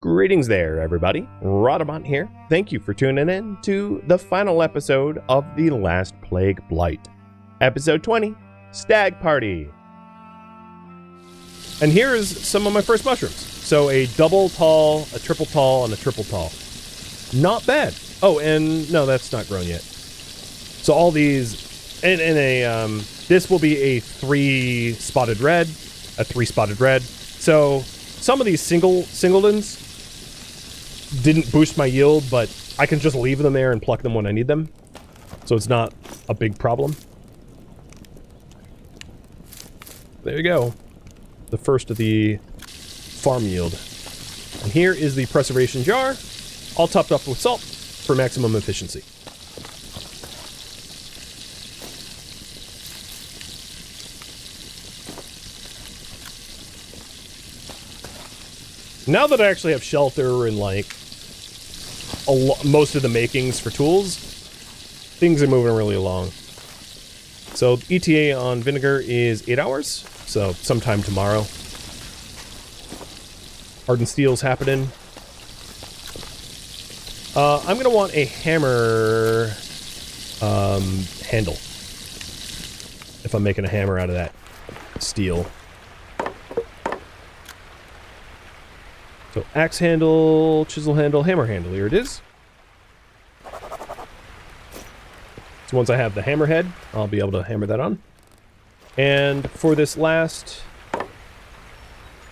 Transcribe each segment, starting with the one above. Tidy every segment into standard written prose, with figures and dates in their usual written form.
Greetings there, everybody. Rhadamant here. Thank you for tuning in to the final episode of the Last Plague Blight. Episode 20, Stag Party. And here's some of my first mushrooms. So a double tall, a triple tall, and a triple tall. Not bad. Oh, and no, that's not grown yet. So all these, this will be a 3 spotted red, a 3 spotted red. So some of these singletons didn't boost my yield, but I can just leave them there and pluck them when I need them. So it's not a big problem. There you go. The first of the farm yield. And here is the preservation jar, all topped up with salt for maximum efficiency. Now that I actually have shelter and like most of the makings for tools, things are moving really along. So ETA on vinegar is 8 hours, so sometime tomorrow. Hardened steel's happening. I'm gonna want a hammer handle if I'm making a hammer out of that steel. So axe handle, chisel handle, hammer handle, here it is. So once I have the hammerhead, I'll be able to hammer that on. And for this last,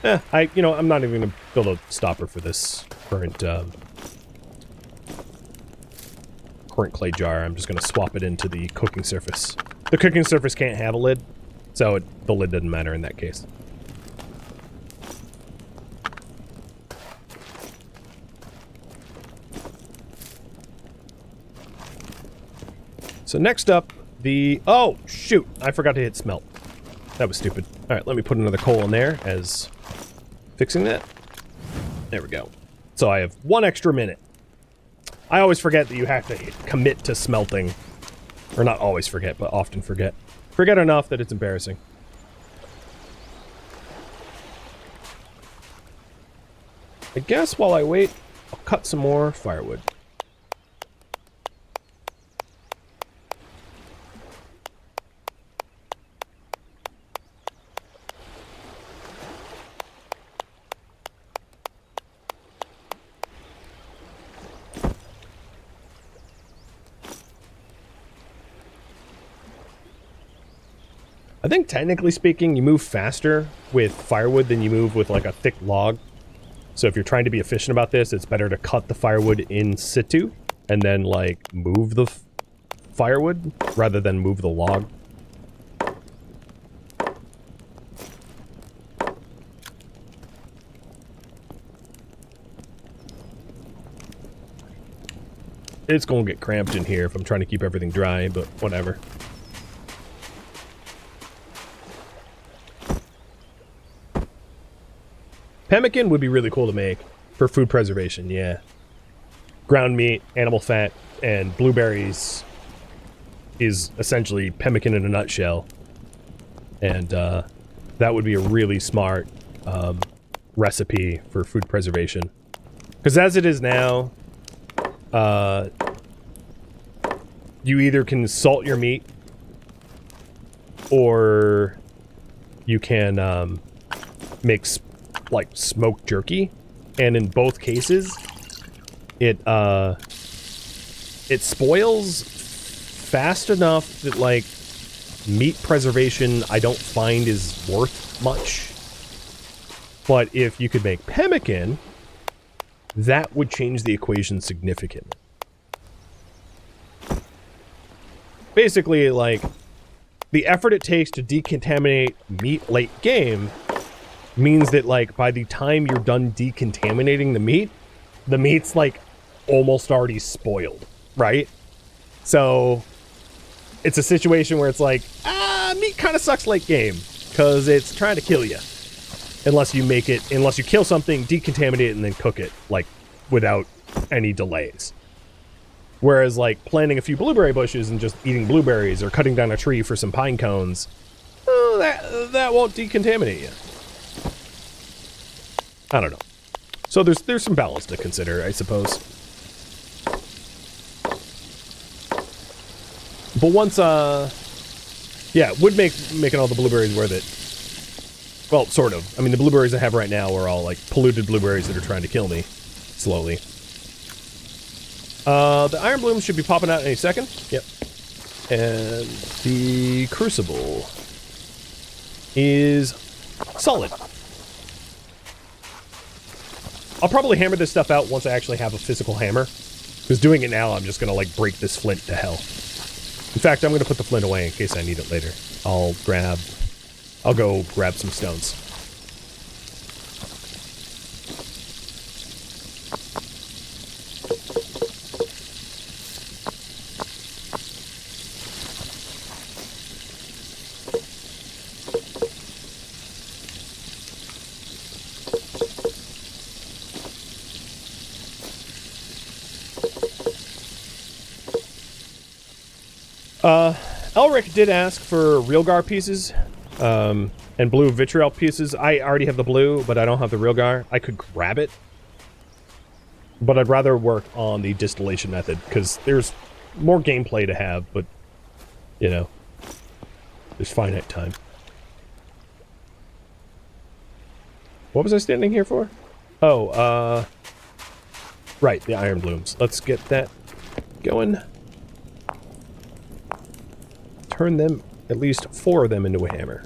I'm not even gonna build a stopper for this current clay jar. I'm just gonna swap it into the cooking surface. The cooking surface can't have a lid, so the lid doesn't matter in that case. So next up, oh, shoot, I forgot to hit smelt. That was stupid. All right, let me put another coal in there as fixing that. There we go. So I have 1 extra minute. I always forget that you have to commit to smelting. Or not always forget, but often forget. Forget enough that it's embarrassing. I guess while I wait, I'll cut some more firewood. I think technically speaking, you move faster with firewood than you move with like a thick log. So if you're trying to be efficient about this, it's better to cut the firewood in situ and then like move the firewood rather than move the log. It's gonna get cramped in here if I'm trying to keep everything dry, but whatever. Pemmican would be really cool to make for food preservation, yeah. Ground meat, animal fat, and blueberries is essentially pemmican in a nutshell. And that would be a really smart recipe for food preservation. Because as it is now, you either can salt your meat or you can make like smoked jerky, and in both cases it spoils fast enough that like meat preservation I don't find is worth much. But if you could make pemmican, that would change the equation significantly. Basically, like, the effort it takes to decontaminate meat late game means that, like, by the time you're done decontaminating the meat's, like, almost already spoiled, right? So, it's a situation where it's like, meat kind of sucks late game, because it's trying to kill you. Unless you kill something, decontaminate it, and then cook it, like, without any delays. Whereas, like, planting a few blueberry bushes and just eating blueberries, or cutting down a tree for some pine cones, that won't decontaminate you. I don't know. So there's some balance to consider, I suppose. But once, yeah, it would making all the blueberries worth it. Well, sort of. I mean, the blueberries I have right now are all, like, polluted blueberries that are trying to kill me. Slowly. The iron blooms should be popping out any second. Yep. And the crucible is solid. I'll probably hammer this stuff out once I actually have a physical hammer. Because doing it now, I'm just gonna, like, break this flint to hell. In fact, I'm gonna put the flint away in case I need it later. I'll go grab some stones. Elric did ask for Realgar pieces, and blue vitriol pieces. I already have the blue, but I don't have the Realgar. I could grab it, but I'd rather work on the distillation method, because there's more gameplay to have, but, you know, there's finite time. What was I standing here for? Oh, right, the iron blooms. Let's get that going. Turn them, at least 4 of them, into a hammer.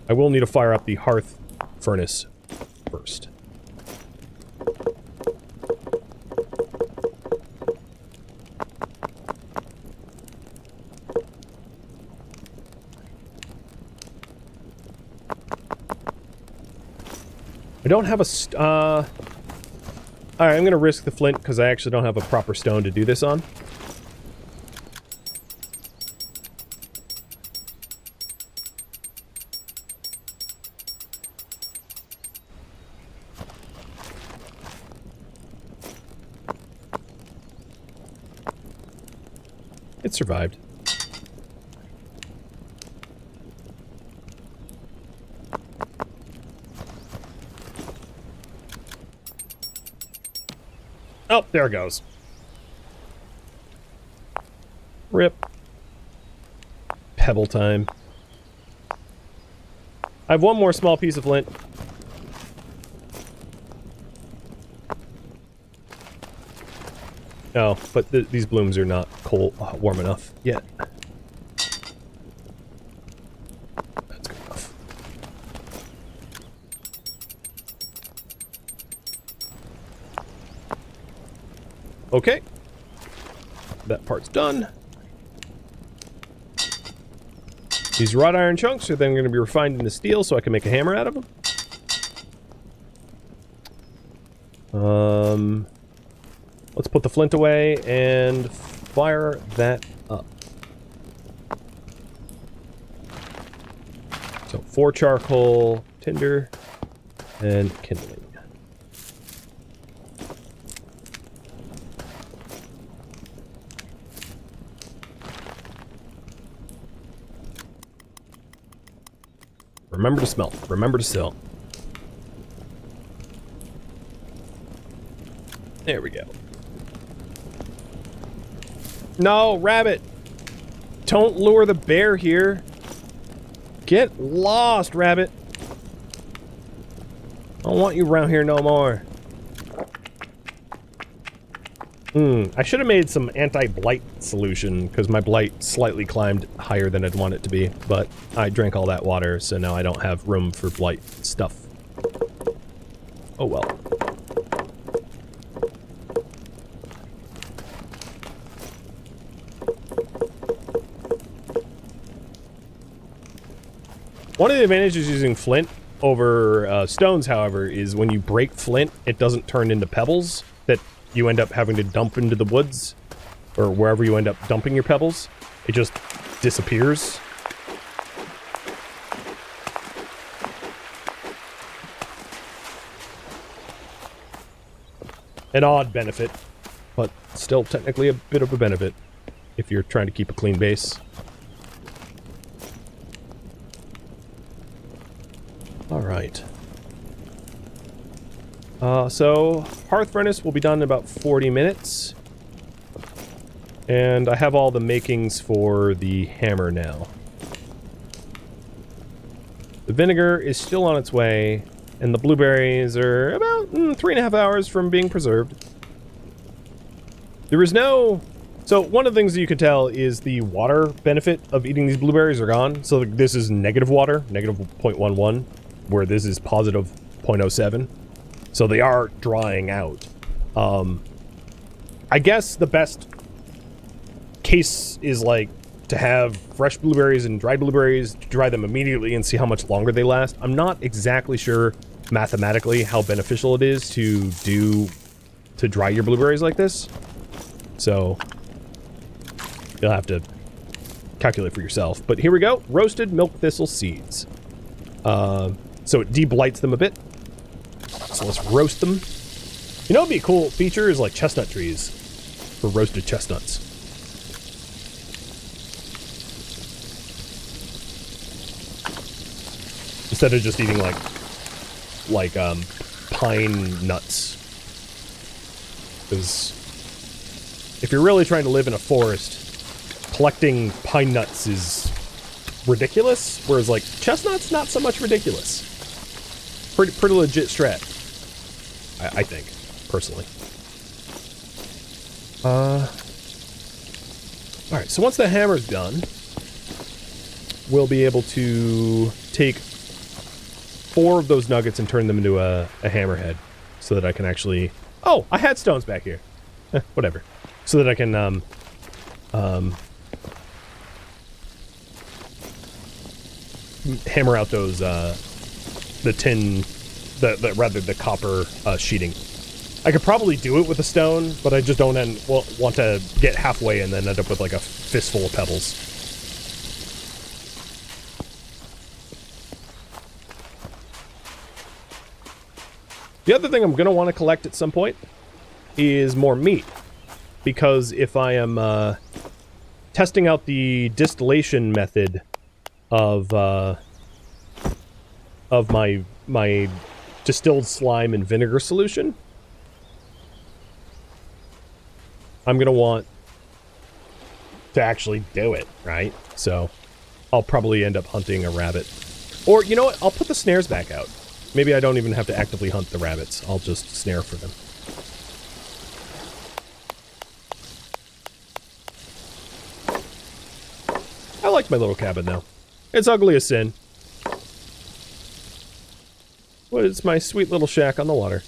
I will need to fire up the hearth furnace first. I don't have a alright, I'm gonna risk the flint because I actually don't have a proper stone to do this on. It survived. Oh, there it goes. Rip. Pebble time. I have one more small piece of flint. No, but these blooms are not cold, warm enough yet. That's good enough. Okay. That part's done. These wrought iron chunks are then going to be refined into steel so I can make a hammer out of them. Let's put the flint away and fire that up. So 4 charcoal, tinder, and kindling. Remember to smelt. Remember to sell. There we go. No, rabbit! Don't lure the bear here. Get lost, rabbit. I don't want you around here no more. I should have made some anti-blight solution, because my blight slightly climbed higher than I'd want it to be, but I drank all that water, so now I don't have room for blight stuff. Oh well. One of the advantages using flint over stones, however, is when you break flint, it doesn't turn into pebbles that you end up having to dump into the woods, or wherever you end up dumping your pebbles. It just disappears. An odd benefit, but still technically a bit of a benefit if you're trying to keep a clean base. All right. So hearth furnace will be done in about 40 minutes. And I have all the makings for the hammer now. The vinegar is still on its way, and the blueberries are about 3.5 hours from being preserved. There is no... So one of the things that you can tell is the water benefit of eating these blueberries are gone. So this is negative water, negative 0.11, where this is positive 0.07. So they are drying out. I guess the best case is like to have fresh blueberries and dried blueberries, dry them immediately and see how much longer they last. I'm not exactly sure mathematically how beneficial it is to dry your blueberries like this. So you'll have to calculate for yourself. But here we go. Roasted milk thistle seeds. So it de-blights them a bit. So let's roast them. You know what'd be a cool feature is like chestnut trees for roasted chestnuts. Instead of just eating like pine nuts. Because if you're really trying to live in a forest, collecting pine nuts is ridiculous, whereas like chestnuts, not so much ridiculous. Pretty legit strat, I think, personally. Alright, so once the hammer's done, we'll be able to take 4 of those nuggets and turn them into a hammerhead, so that I can actually... Oh, I had stones back here. Whatever. So that I can, hammer out those, the tin, rather the copper, sheeting. I could probably do it with a stone, but I just don't want to get halfway and then end up with like a fistful of pebbles. The other thing I'm going to want to collect at some point is more meat. Because if I am testing out the distillation method of my distilled slime and vinegar solution, I'm going to want to actually do it, right? So I'll probably end up hunting a rabbit. Or, you know what? I'll put the snares back out. Maybe I don't even have to actively hunt the rabbits. I'll just snare for them. I like my little cabin now. It's ugly as sin. But it's my sweet little shack on the water.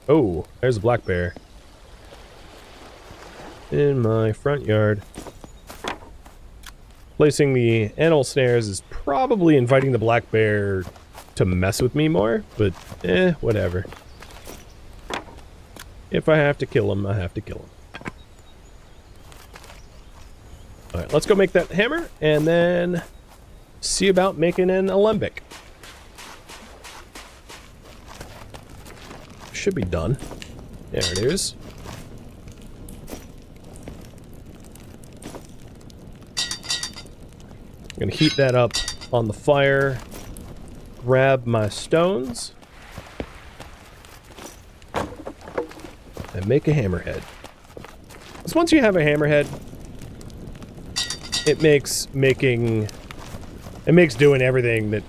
Oh, there's a black bear. In my front yard. Placing the animal snares is probably inviting the black bear to mess with me more, but whatever. If I have to kill him, I have to kill him. Alright, let's go make that hammer, and then see about making an alembic. Should be done. There it is. I'm gonna heat that up on the fire, grab my stones, and make a hammerhead. Because once you have a hammerhead, it makes doing everything that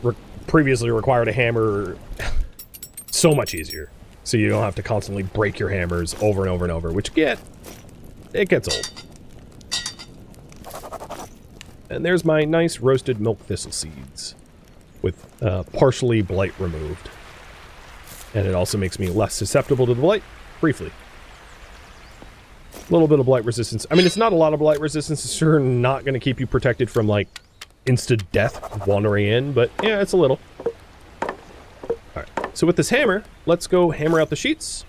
previously required a hammer so much easier. So you don't have to constantly break your hammers over and over and over, which it gets old. And there's my nice roasted milk thistle seeds with partially blight removed. And it also makes me less susceptible to the blight, briefly. A little bit of blight resistance. I mean, it's not a lot of blight resistance. It's sure not going to keep you protected from, like, insta-death wandering in, but yeah, it's a little. Alright, so with this hammer, let's go hammer out the sheets.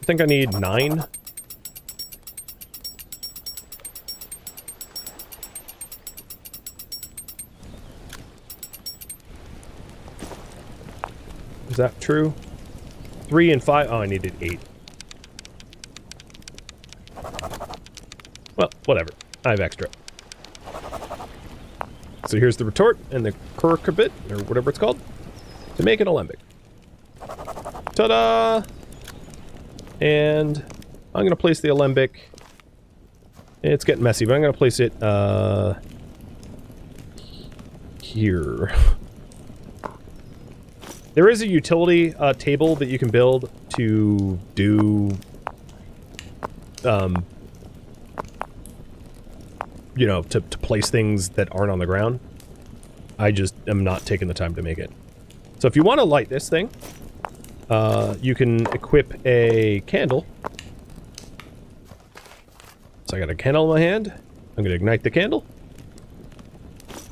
think I need 9. Is that true? 3 and 5. Oh, I needed 8. Well, whatever. I have extra. So here's the retort and the cucurbit, or whatever it's called, to make an alembic. Ta-da! And I'm going to place the alembic. It's getting messy, but I'm going to place it here. There is a utility table that you can build to do, you know, to place things that aren't on the ground. I just am not taking the time to make it. So if you want to light this thing, you can equip a candle. So I got a candle in my hand. I'm going to ignite the candle.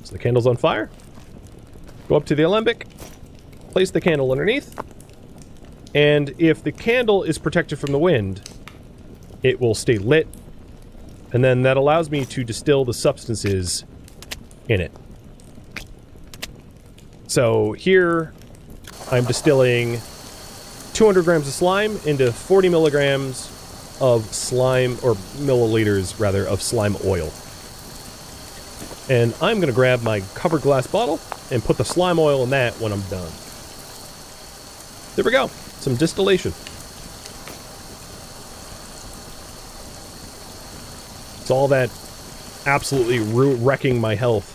So the candle's on fire. Go up to the alembic. Place the candle underneath. And if the candle is protected from the wind, it will stay lit. And then that allows me to distill the substances in it. So here, I'm distilling 200 grams of slime into 40 milligrams of slime, or milliliters, rather, of slime oil. And I'm going to grab my covered glass bottle and put the slime oil in that when I'm done. There we go. Some distillation. It's all that absolutely wrecking my health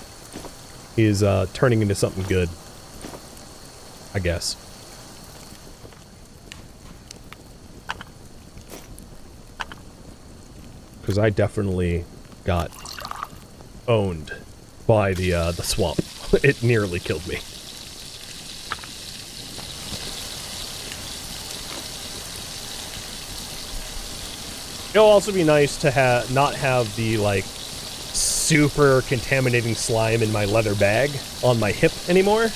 is turning into something good, I guess. Because I definitely got owned by the swamp. It nearly killed me. It'll also be nice to not have the, like, super contaminating slime in my leather bag on my hip anymore.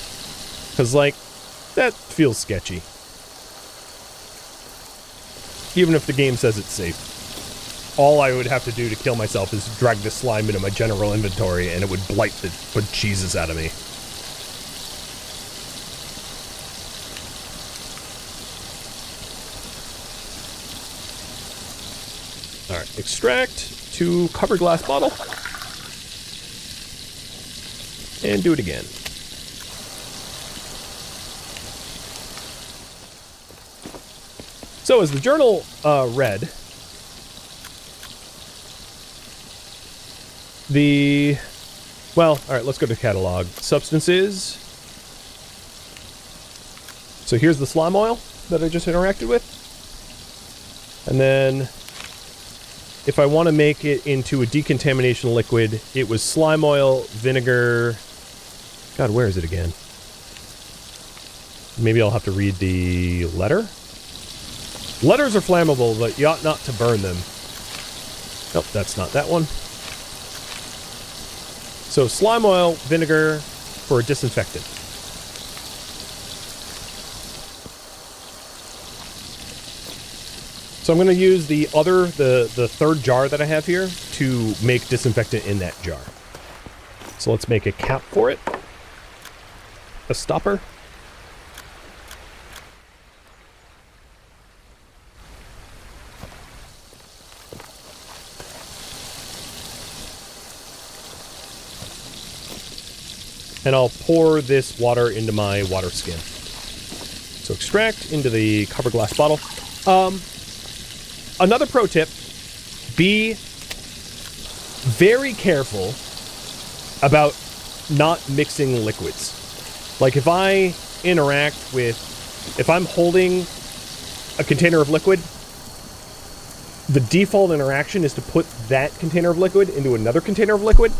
Because, like, that feels sketchy. Even if the game says it's safe. All I would have to do to kill myself is drag this slime into my general inventory, and it would blight the bejesus out of me. Alright, extract to cover glass bottle. And do it again. So as the journal read, well, alright, let's go to catalog. Substances. So here's the slime oil that I just interacted with. And then if I want to make it into a decontamination liquid, it was slime oil, vinegar. God, where is it again? Maybe I'll have to read the letter. Letters are flammable, but you ought not to burn them. Nope, that's not that one. So slime oil, vinegar for a disinfectant. So I'm going to use the third jar that I have here to make disinfectant in that jar. So let's make a cap for it. A stopper. And I'll pour this water into my water skin. So extract into the cover glass bottle. Another pro tip, be very careful about not mixing liquids. Like if I'm holding a container of liquid, the default interaction is to put that container of liquid into another container of liquid.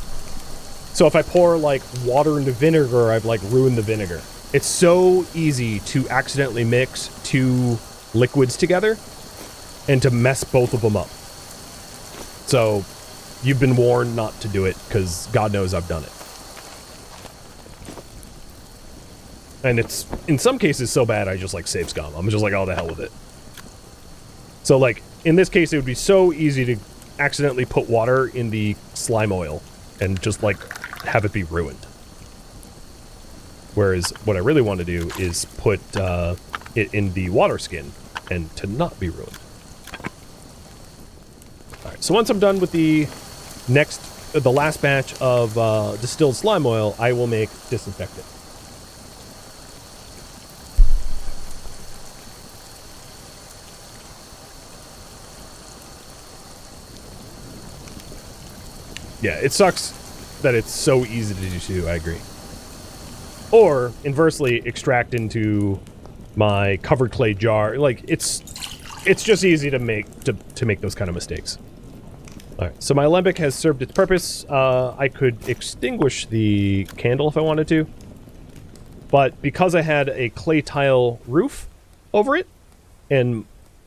So if I pour, like, water into vinegar, I've, like, ruined the vinegar. It's so easy to accidentally mix two liquids together and to mess both of them up. So you've been warned not to do it, because God knows I've done it. And it's, in some cases, so bad I just, like, save scum. I'm just like, oh, the hell with it. So, like, in this case, it would be so easy to accidentally put water in the slime oil and just, like, have it be ruined. Whereas what I really want to do is put it in the water skin and to not be ruined. Alright, so once I'm done with the last batch of distilled slime oil, I will make disinfectant. Yeah, it sucks that it's so easy to do, I agree. Or, inversely, extract into my covered clay jar. Like, it's just easy to make those kind of mistakes. Alright, so my alembic has served its purpose. I could extinguish the candle if I wanted to. But because I had a clay tile roof over it and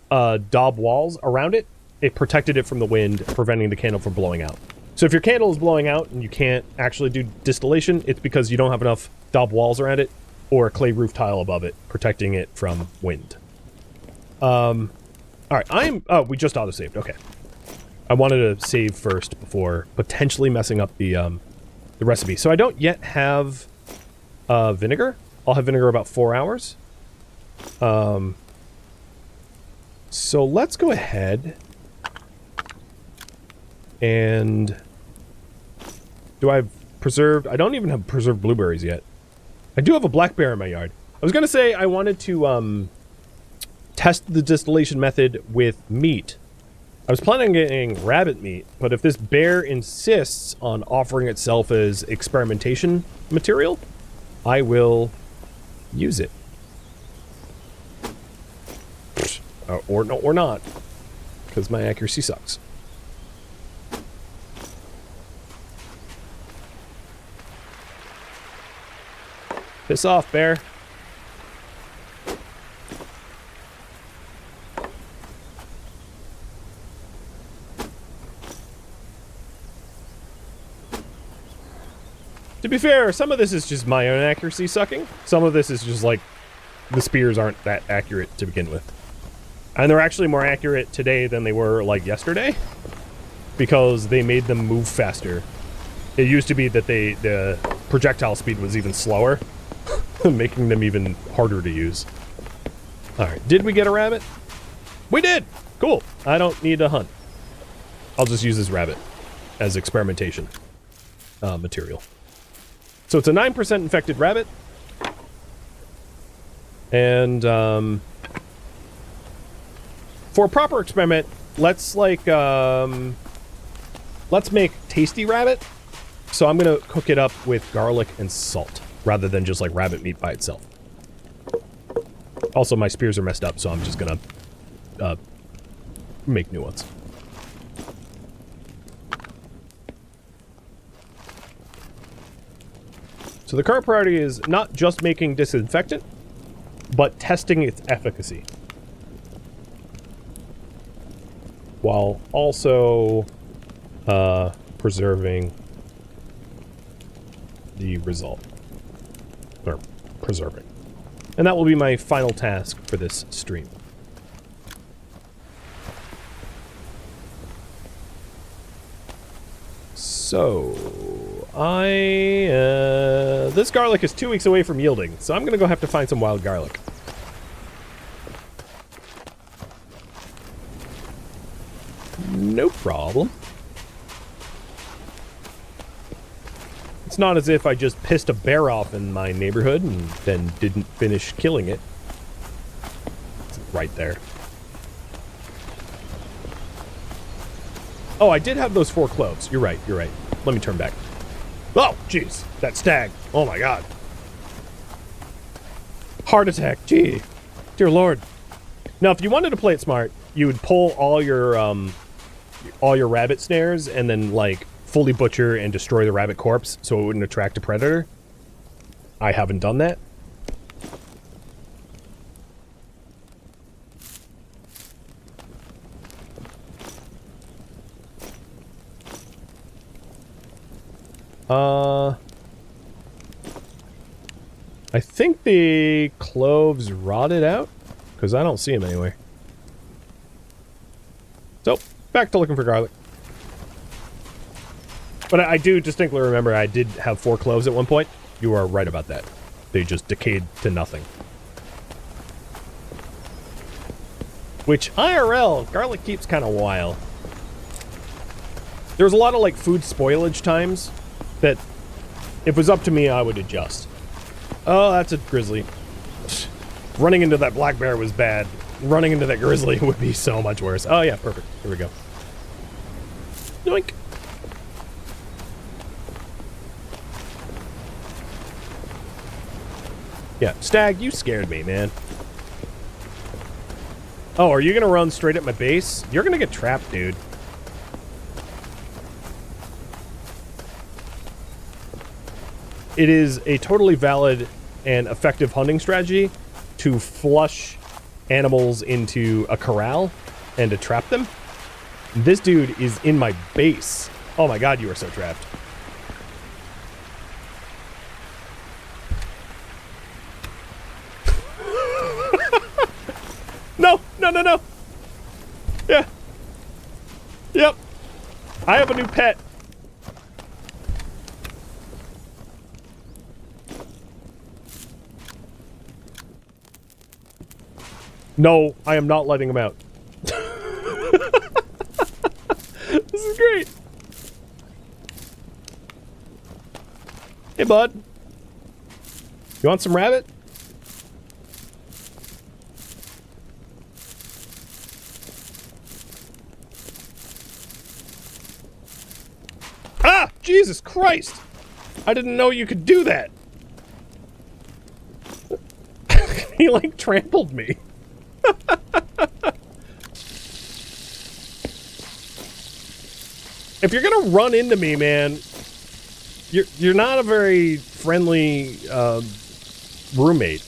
daub walls around it, it protected it from the wind, preventing the candle from blowing out. So if your candle is blowing out and you can't actually do distillation, it's because you don't have enough daub walls around it or a clay roof tile above it, protecting it from wind. Alright, oh, we just auto-saved, okay. I wanted to save first before potentially messing up the recipe. So I don't yet have vinegar. I'll have vinegar about 4 hours. So let's go ahead and... Do I have preserved... I don't even have preserved blueberries yet. I do have a blackberry in my yard. I was going to say I wanted to test the distillation method with meat. I was planning on getting rabbit meat, but if this bear insists on offering itself as experimentation material, I will use it. Or not, because my accuracy sucks. Piss off, bear. To be fair, some of this is just my own accuracy sucking. Some of this is just like the spears aren't that accurate to begin with. And they're actually more accurate today than they were like yesterday because they made them move faster. It used to be that the projectile speed was even slower, making them even harder to use. Alright, did we get a rabbit? We did! Cool. I don't need to hunt. I'll just use this rabbit as experimentation material. So it's a 9% infected rabbit. And for a proper experiment, let's like let's make tasty rabbit. So I'm gonna cook it up with garlic and salt rather than just like rabbit meat by itself. Also, my spears are messed up, so I'm just gonna make new ones. So the current priority is not just making disinfectant, but testing its efficacy. While also preserving the result. Or preserving. And that will be my final task for this stream. So, this garlic is 2 weeks away from yielding, so I'm gonna go have to find some wild garlic. No problem. It's not as if I just pissed a bear off in my neighborhood and then didn't finish killing it. It's right there. Oh, I did have those 4 cloves. You're right, you're right. Let me turn back. Oh, jeez. That stag. Oh my god. Heart attack. Gee. Dear lord. Now, if you wanted to play it smart, you would pull all your rabbit snares and then, like, fully butcher and destroy the rabbit corpse so it wouldn't attract a predator. I haven't done that. I think the cloves rotted out, because I don't see them anywhere. So, back to looking for garlic. But I do distinctly remember I did have 4 cloves at one point. You are right about that. They just decayed to nothing. Which, IRL, garlic keeps kind of wild. There's a lot of, like, food spoilage times that, if it was up to me, I would adjust. Oh, that's a grizzly. Running into that black bear was bad. Running into that grizzly would be so much worse. Oh, yeah, perfect. Here we go. Yoink. Yeah, Stag, you scared me, man. Oh, are you gonna run straight at my base? You're gonna get trapped, dude. It is a totally valid and effective hunting strategy to flush animals into a corral and to trap them. This dude is in my base. Oh my god, you are so trapped. No, no, no, no. Yeah. Yep. I have a new pet. No, I am not letting him out. This is great. Hey, bud. You want some rabbit? Ah! Jesus Christ! I didn't know you could do that. He, like, trampled me. If you're gonna run into me, man, you're not a very friendly roommate.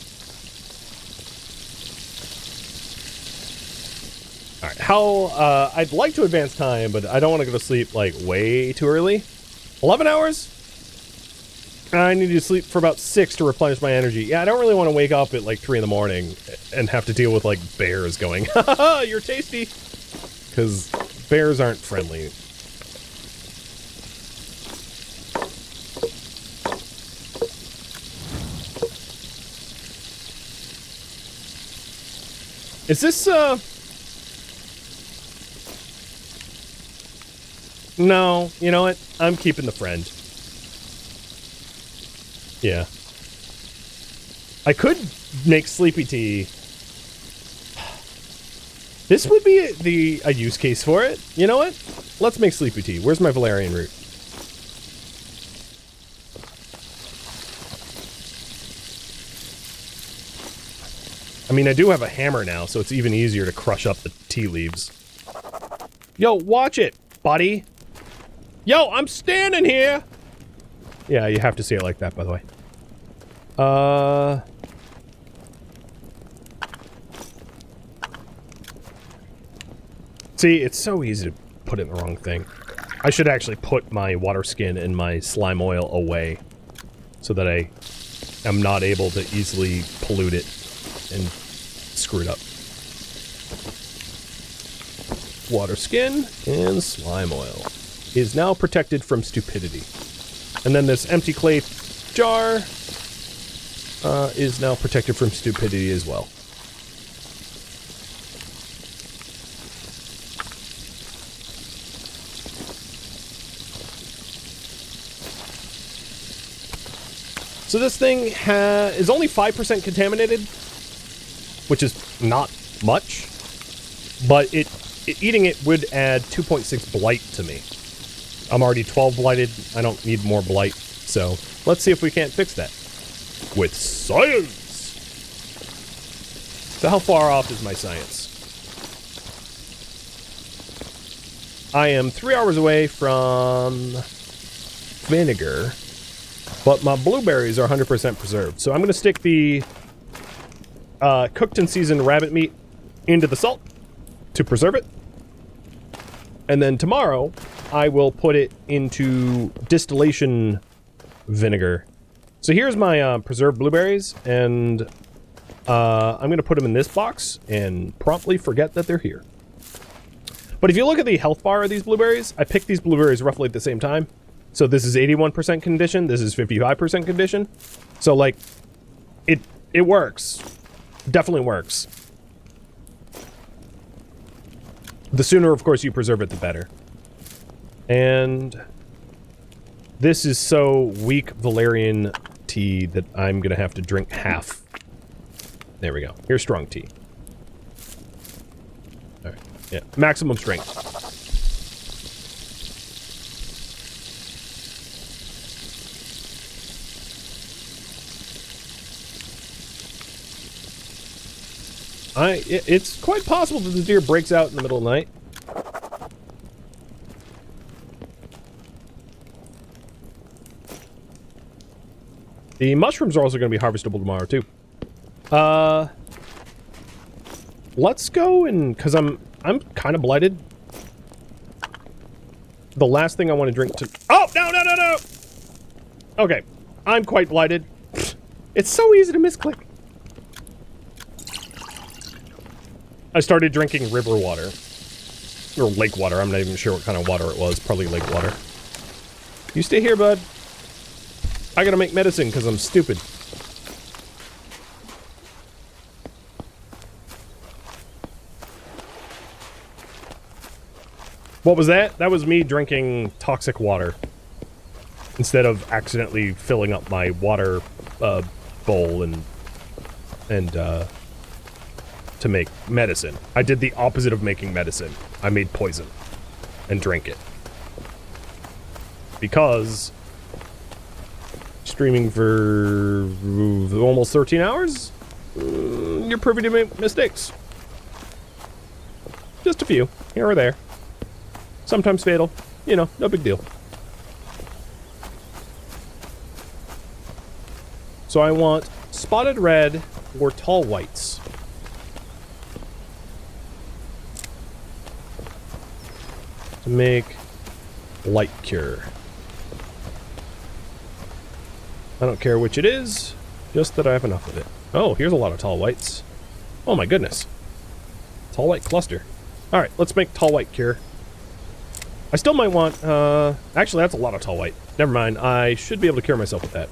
All right, how I'd like to advance time, but I don't want to go to sleep like way too early. 11 hours? I need to sleep for about 6 to replenish my energy. Yeah, I don't really want to wake up at like 3 in the morning and have to deal with like bears going, haha, you're tasty. Because bears aren't friendly. Is this, no, you know what? I'm keeping the friend. Yeah. I could make sleepy tea. This would be a use case for it. You know what? Let's make sleepy tea. Where's my valerian root? I mean, I do have a hammer now, so it's even easier to crush up the tea leaves. Yo, watch it, buddy. Yo, I'm standing here. Yeah, you have to say it like that, by the way. See, it's so easy to put in the wrong thing. I should actually put my water skin and my slime oil away so that I am not able to easily pollute it and screw it up. Water skin and slime oil is now protected from stupidity. And then this empty clay jar is now protected from stupidity as well. So this thing is only 5% contaminated, which is not much, but eating it would add 2.6 blight to me. I'm already 12 blighted. I don't need more blight. So let's see if we can't fix that with science. So how far off is my science? I am 3 hours away from vinegar, but my blueberries are 100% preserved. So I'm going to stick the cooked and seasoned rabbit meat into the salt to preserve it. And then tomorrow, I will put it into distillation vinegar. So here's my preserved blueberries, and I'm going to put them in this box and promptly forget that they're here. But if you look at the health bar of these blueberries, I picked these blueberries roughly at the same time. So this is 81% condition, this is 55% condition. So like, it works. Definitely works. The sooner, of course, you preserve it, the better. And this is so weak Valerian tea that I'm gonna have to drink half. There we go. Here's strong tea. All right. Yeah. Maximum strength. It's quite possible that the deer breaks out in the middle of the night. The mushrooms are also going to be harvestable tomorrow, too. Let's go and... Because I'm kind of blighted. The last thing I want to drink to... Oh! No! Okay. I'm quite blighted. It's so easy to misclick. I started drinking river water. Or lake water. I'm not even sure what kind of water it was. Probably lake water. You stay here, bud. I gotta make medicine because I'm stupid. What was that? That was me drinking toxic water. Instead of accidentally filling up my water bowl and to make medicine. I did the opposite of making medicine. I made poison and drank it. Because streaming for almost 13 hours, you're privy to make mistakes. Just a few, here or there. Sometimes fatal. You know, no big deal. So I want spotted red or tall whites. To make light cure. I don't care which it is, just that I have enough of it. Oh, here's a lot of tall whites. Oh my goodness. Tall white cluster. Alright, let's make tall white cure. I still might want, actually that's a lot of tall white. Never mind, I should be able to cure myself with that.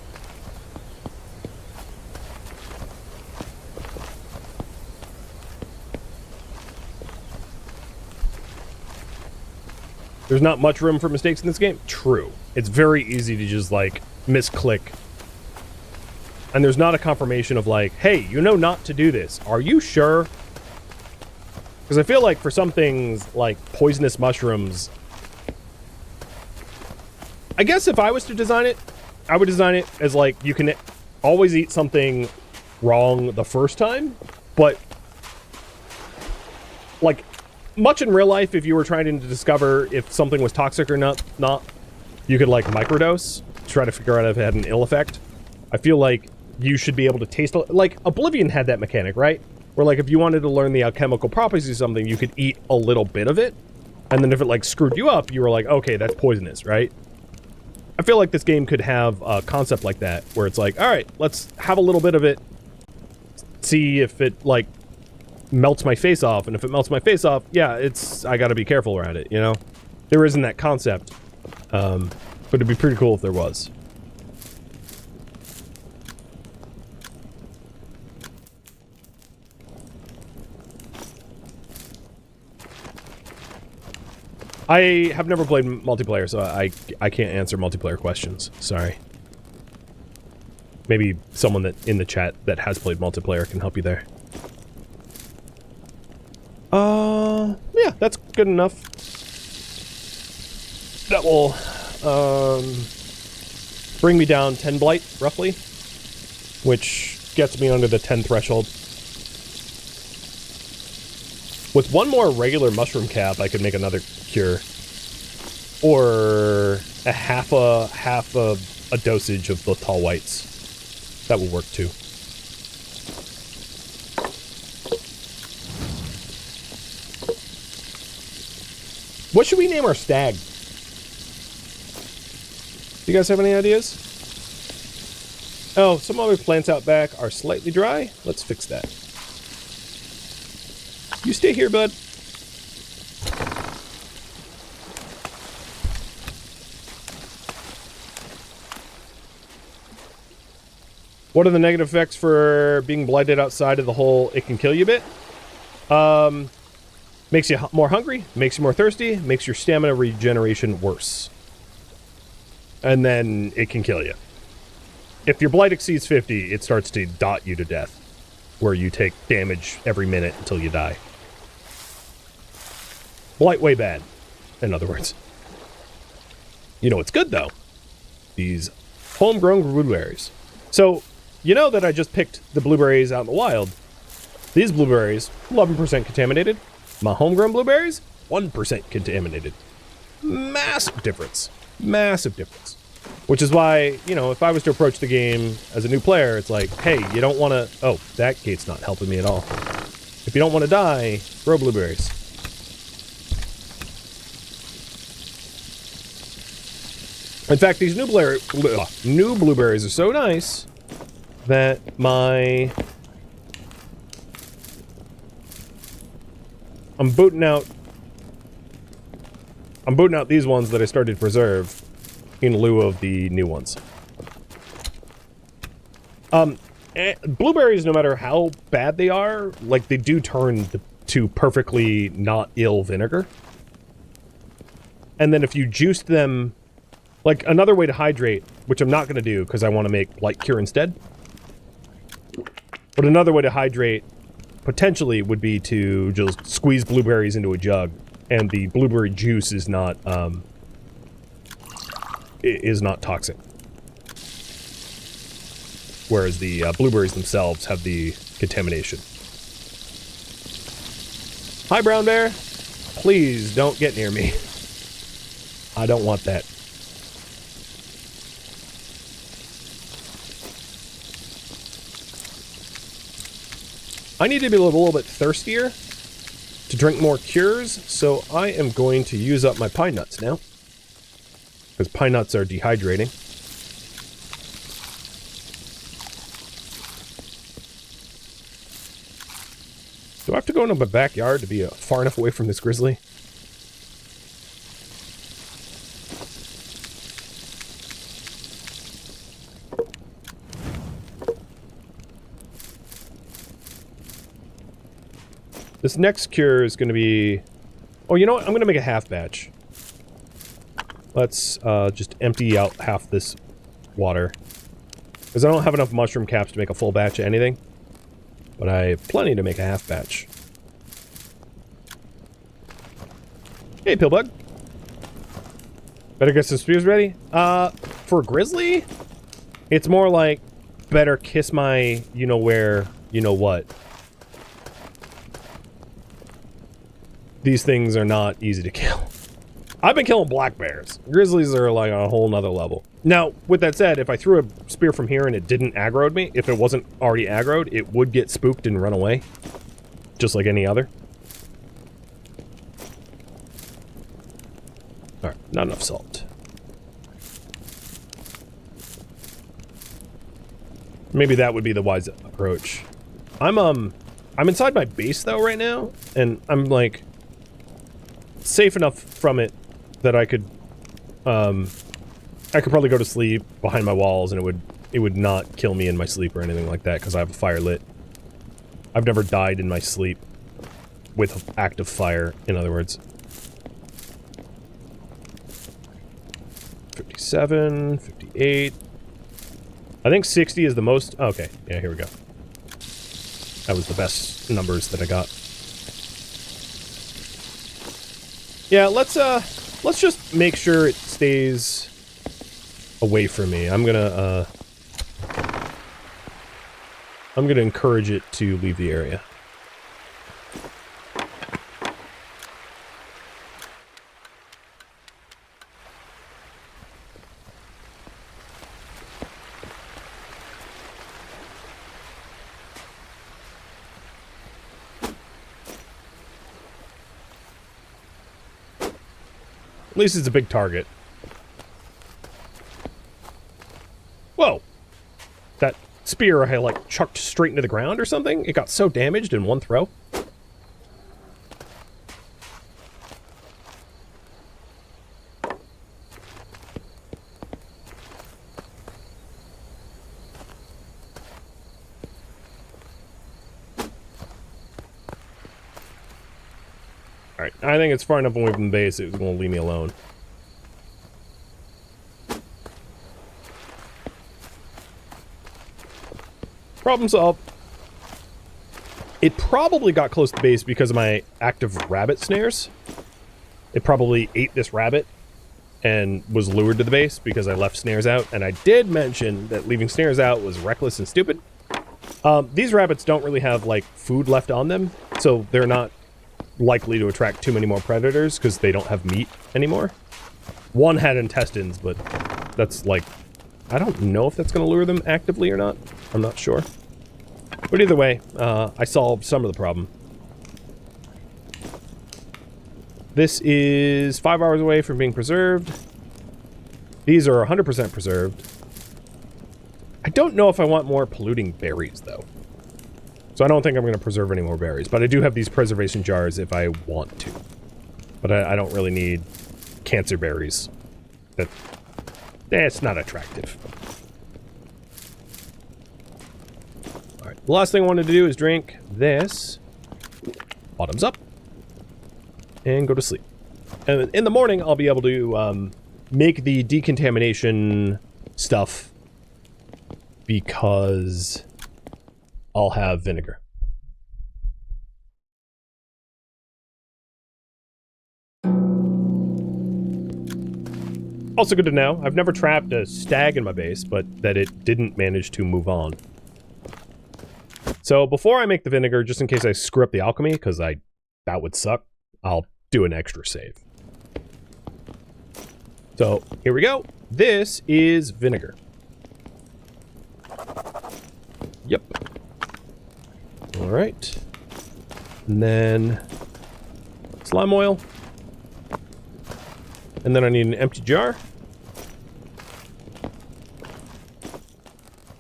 There's not much room for mistakes in this game? True. It's very easy to just, like, misclick. And there's not a confirmation of, like, hey, you know not to do this. Are you sure? Because I feel like for some things, like poisonous mushrooms... I guess if I was to design it, I would design it as, like, you can always eat something wrong the first time, but... like... much in real life, if you were trying to discover if something was toxic or not, you could, like, microdose to try to figure out if it had an ill effect. I feel like you should be able to taste... like, Oblivion had that mechanic, right? Where, like, if you wanted to learn the alchemical properties of something, you could eat a little bit of it, and then if it, like, screwed you up, you were like, okay, that's poisonous, right? I feel like this game could have a concept like that, where it's like, alright, let's have a little bit of it, see if it, like, melts my face off, and if it melts my face off, yeah, I gotta be careful around it, you know? There isn't that concept, but it'd be pretty cool if there was. I have never played multiplayer, so I can't answer multiplayer questions, sorry. Maybe someone that in the chat that has played multiplayer can help you there. Yeah, that's good enough. That will, bring me down 10 blight, roughly, which gets me under the 10 threshold. With one more regular mushroom cap, I could make another cure. Or a half a dosage of the tall whites. That will work too. What should we name our stag? Do you guys have any ideas? Oh, some other plants out back are slightly dry. Let's fix that. You stay here, bud. What are the negative effects for being blighted outside of the whole it can kill you bit? Makes you more hungry, makes you more thirsty, makes your stamina regeneration worse. And then it can kill you. If your blight exceeds 50, it starts to dot you to death, where you take damage every minute until you die. Blight way bad, in other words. You know what's good, though? These homegrown blueberries. So, you know that I just picked the blueberries out in the wild. These blueberries, 11% contaminated. My homegrown blueberries, 1% contaminated. Massive difference. Massive difference. Which is why, you know, if I was to approach the game as a new player, it's like, hey, you don't want to... Oh, that gate's not helping me at all. If you don't want to die, grow blueberries. In fact, these new blueberries are so nice that I'm booting out these ones that I started to preserve in lieu of the new ones. Blueberries, no matter how bad they are, like, they do turn to perfectly not ill vinegar. And then if you juiced them... Like, another way to hydrate, which I'm not going to do because I want to make Blight Cure instead. But another way to hydrate, potentially, would be to just squeeze blueberries into a jug. And the blueberry juice is not toxic. Whereas the blueberries themselves have the contamination. Hi, brown bear. Please don't get near me. I don't want that. I need to be a little bit thirstier to drink more cures, so I am going to use up my pine nuts now. Because pine nuts are dehydrating. Do I have to go into my backyard to be far enough away from this grizzly? This next cure is going to be... Oh, you know what? I'm going to make a half batch. Let's just empty out half this water. Because I don't have enough mushroom caps to make a full batch of anything. But I have plenty to make a half batch. Hey, Pillbug. Better get some spears ready? For Grizzly, it's more like better kiss my you-know-where, you-know-what. These things are not easy to kill. I've been killing black bears. Grizzlies are like on a whole nother level. Now, with that said, if I threw a spear from here and it didn't aggro me, if it wasn't already aggroed, it would get spooked and run away. Just like any other. Alright, not enough salt. Maybe that would be the wise approach. I'm inside my base though right now, and I'm like safe enough from it that I could probably go to sleep behind my walls and it would not kill me in my sleep or anything like that because I have a fire lit. I've never died in my sleep with active fire, in other words. 57, 58. I think 60 is the most. Oh, okay, yeah, here we go. That was the best numbers that I got. Yeah, let's just make sure it stays away from me. I'm gonna encourage it to leave the area. At least it's a big target. Whoa! That spear I like chucked straight into the ground or something? It got so damaged in one throw. Alright, I think it's far enough away from the base, it was going to leave me alone. Problem solved. It probably got close to the base because of my active rabbit snares. It probably ate this rabbit and was lured to the base because I left snares out. And I did mention that leaving snares out was reckless and stupid. These rabbits don't really have, like, food left on them, so they're not likely to attract too many more predators because they don't have meat anymore. One had intestines, but that's, like, I don't know if that's going to lure them actively or not. I'm not sure. But either way, I solved some of the problem. This is 5 hours away from being preserved. These are 100% preserved. I don't know if I want more polluting berries, though. So I don't think I'm going to preserve any more berries. But I do have these preservation jars if I want to. But I don't really need cancer berries. That's not attractive. Alright, the last thing I wanted to do is drink this. Bottoms up. And go to sleep. And in the morning, I'll be able to make the decontamination stuff because I'll have vinegar. Also good to know, I've never trapped a stag in my base, but that it didn't manage to move on. So before I make the vinegar, just in case I screw up the alchemy, because that would suck, I'll do an extra save. So here we go. This is vinegar. Yep. All right. And then slime oil. And then I need an empty jar.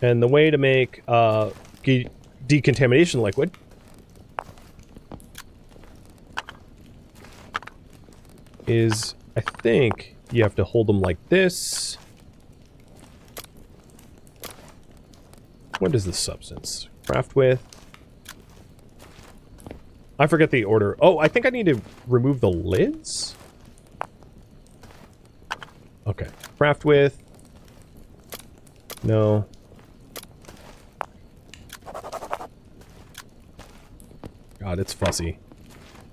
And the way to make decontamination liquid is, I think, you have to hold them like this. What is the substance? Craft with. I forget the order. Oh, I think I need to remove the lids? Okay. Craft with. No. God, it's fussy.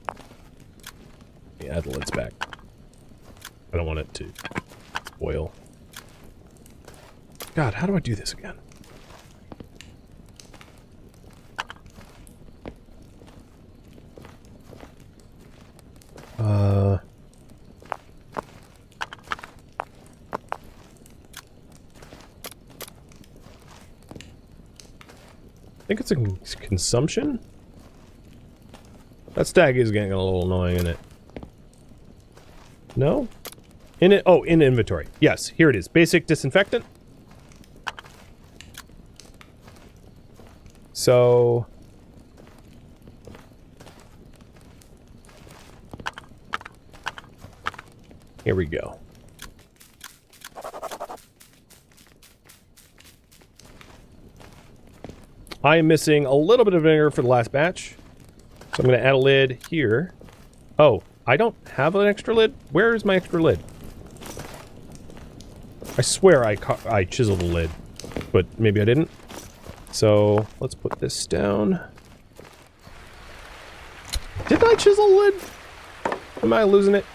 Let me add the lids back. I don't want it to spoil. God, how do I do this again? I think it's a consumption? That stag is getting a little annoying, isn't it? No? In it? Oh, in inventory. Yes, here it is. Basic disinfectant. So... here we go. I am missing a little bit of vinegar for the last batch. So I'm going to add a lid here. Oh, I don't have an extra lid? Where is my extra lid? I swear I chiseled a lid, but maybe I didn't. So let's put this down. Did I chisel a lid? Am I losing it?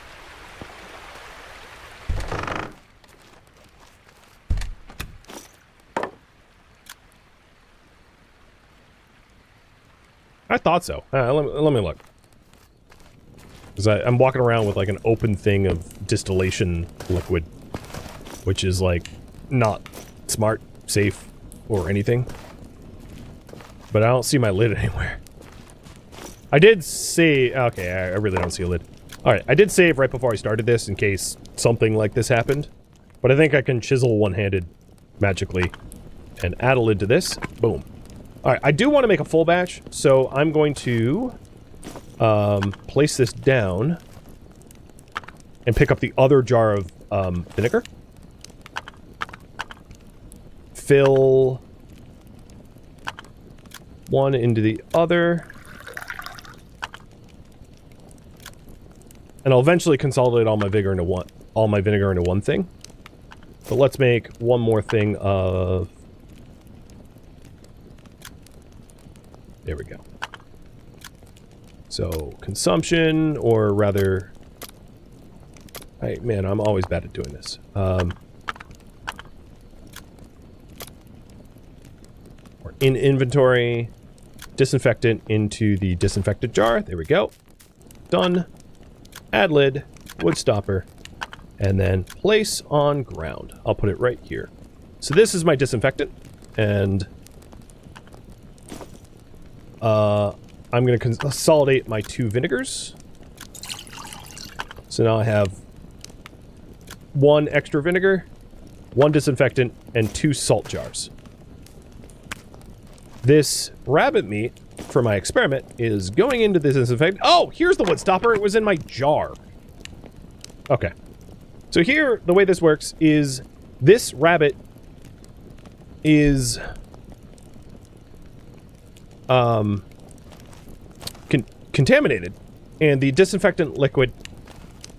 I thought so. Let me look. Because I'm walking around with like an open thing of distillation liquid, which is like not smart, safe, or anything. But I don't see my lid anywhere. I did say... okay, I really don't see a lid. Alright, I did save right before I started this in case something like this happened. But I think I can chisel one-handed magically and add a lid to this. Boom. Alright, I do want to make a full batch, so I'm going to place this down and pick up the other jar of vinegar. Fill one into the other. And I'll eventually consolidate all my vinegar into one thing. But let's make one more thing of... There we go. So, consumption, or rather... Man, I'm always bad at doing this. Or in inventory, disinfectant into the disinfectant jar. There we go. Done. Add lid, wood stopper, and then place on ground. I'll put it right here. So this is my disinfectant, and I'm going to consolidate my 2 vinegars. So now I have 1 extra vinegar, 1 disinfectant, and 2 salt jars. This rabbit meat for my experiment is going into this disinfectant. Oh, here's the wood stopper. It was in my jar. Okay. So here, the way this works is this rabbit is contaminated, and the disinfectant liquid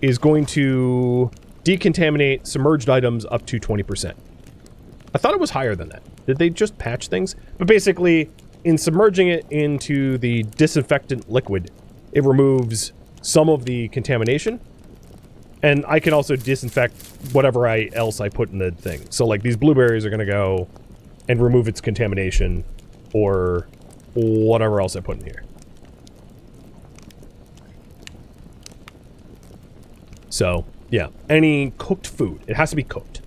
is going to decontaminate submerged items up to 20%. I thought it was higher than that. Did they just patch things? But basically, in submerging it into the disinfectant liquid, it removes some of the contamination. And I can also disinfect whatever else I put in the thing. So, like, these blueberries are going to go and remove its contamination, or whatever else I put in here. So, yeah, any cooked food, it has to be cooked,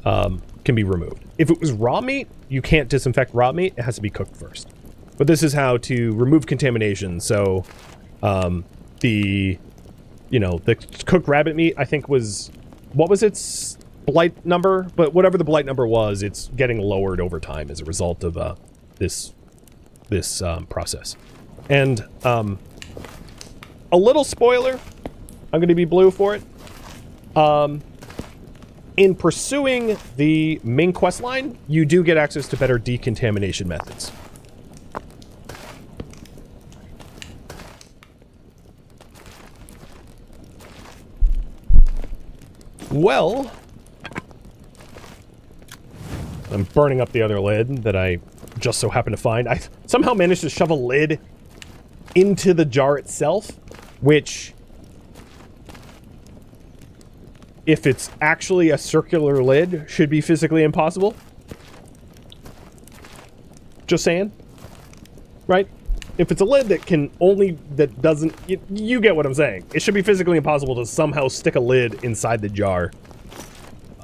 can be removed. If it was raw meat, you can't disinfect raw meat. It has to be cooked first. But this is how to remove contamination. So, the cooked rabbit meat, I think was, what was its blight number? But whatever the blight number was, it's getting lowered over time as a result of this process. And a little spoiler, I'm going to be blue for it. In pursuing the main quest line, you do get access to better decontamination methods. Well, I'm burning up the other lid that I just so happened to find. I somehow managed to shove a lid into the jar itself, which, if it's actually a circular lid, should be physically impossible. Just saying. Right? If it's a lid that doesn't, you get what I'm saying. It should be physically impossible to somehow stick a lid inside the jar.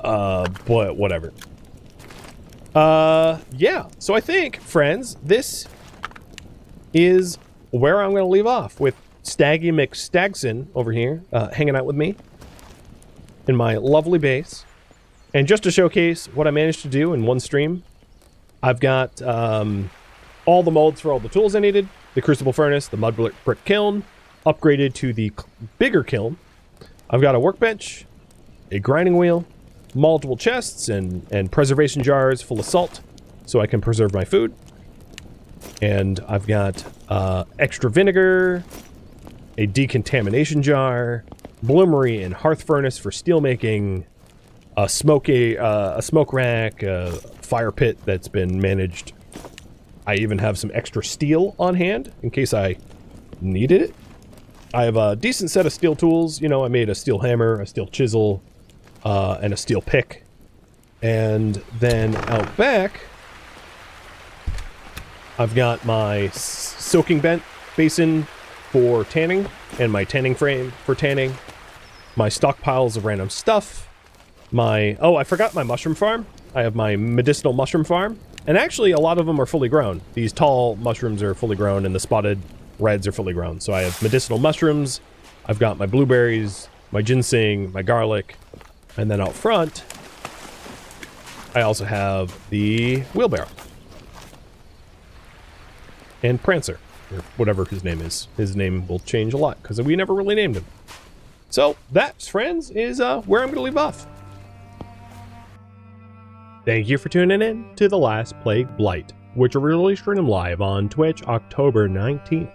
But whatever. Yeah. So I think, friends, this is where I'm going to leave off with Staggy McStagson over here, hanging out with me in my lovely base. And just to showcase what I managed to do in one stream, I've got all the molds for all the tools I needed, the crucible furnace, the mud brick kiln, upgraded to the bigger kiln. I've got a workbench, a grinding wheel, multiple chests and preservation jars full of salt so I can preserve my food. And I've got extra vinegar, a decontamination jar, bloomery and hearth furnace for steel making, a smoke rack, a fire pit that's been managed. I even have some extra steel on hand in case I needed it. I have a decent set of steel tools. You know, I made a steel hammer, a steel chisel, and a steel pick. And then out back, I've got my soaking basin for tanning and my tanning frame for tanning. My stockpiles of random stuff. I forgot my mushroom farm. I have my medicinal mushroom farm. And actually, a lot of them are fully grown. These tall mushrooms are fully grown, and the spotted reds are fully grown. So I have medicinal mushrooms. I've got my blueberries, my ginseng, my garlic. And then out front, I also have the wheelbarrow. And Prancer, or whatever his name is. His name will change a lot, because we never really named him. So that, friends, is where I'm going to leave off. Thank you for tuning in to The Last Plague Blight, which will release stream live on Twitch October 19th.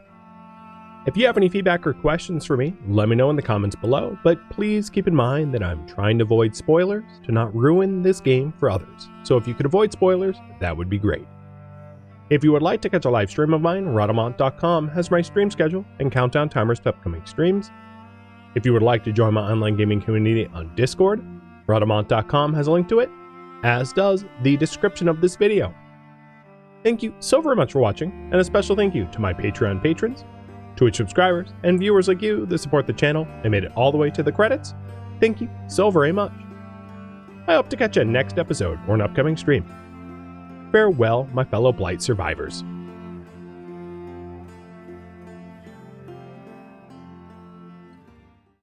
If you have any feedback or questions for me, let me know in the comments below, but please keep in mind that I'm trying to avoid spoilers to not ruin this game for others. So if you could avoid spoilers, that would be great. If you would like to catch a live stream of mine, Rhadamant.com has my stream schedule and countdown timers to upcoming streams. If you would like to join my online gaming community on Discord, Rhadamant.com has a link to it, as does the description of this video. Thank you so very much for watching, and a special thank you to my Patreon patrons, Twitch subscribers, and viewers like you that support the channel and made it all the way to the credits. Thank you so very much. I hope to catch you next episode or an upcoming stream. Farewell, my fellow Blight survivors.